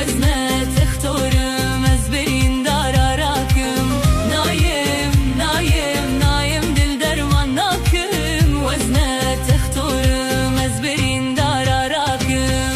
وزنه تختارم از برین دارا راکم نایم نایم نایم دل درمان ناکم وزنه تختارم از برین دارا راکم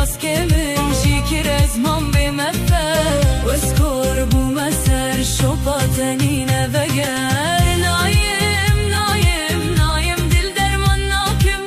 بس که من شکر از من به مفر و اسکار بوم سر شپاتنی نوگر نایم نایم نایم دل درمان ناکم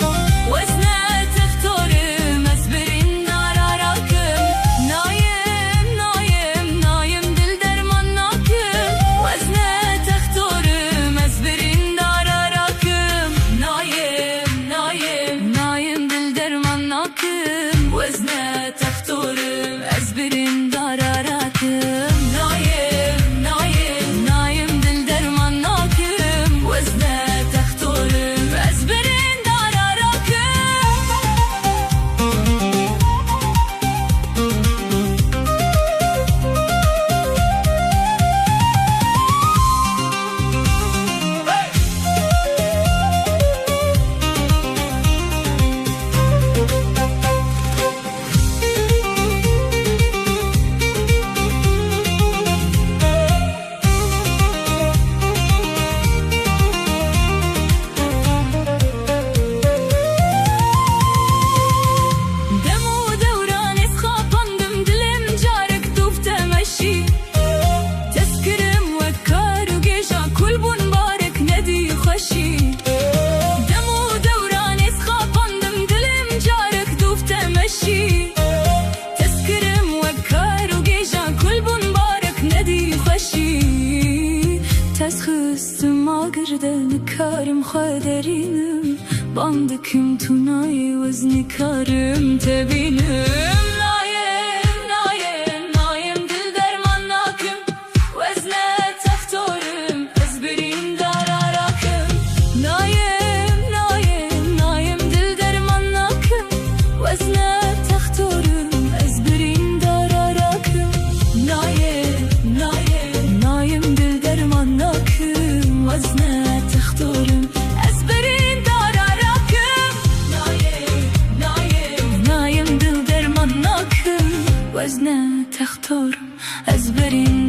وزنه تختارم از برین دارا راکم نایم نایم نایم دل درمان ناکم وزنه تختارم از برین دارا راکم نایم نایم نایم دل درمان ناکم وزنه تختارم از برین دارا راکم نایم نایم نایم دل درمان ناکم وزنه تختارم از برین دارا راکم کارم خودرینم باندکم تو نای وزنی کارم تبینم نایم نایم نایم دل درمان ناکم وزنه تختارم از برین دارا راکم نایم نایم نایم دل درمان ناکم وزنه تختارم از برین دارا راکم نایم نایم نایم دل درمان ناکم وزنه تختارم از برین دارا راکم نایم نایم نایم دل درمان ناکم وزنه تختارم از برین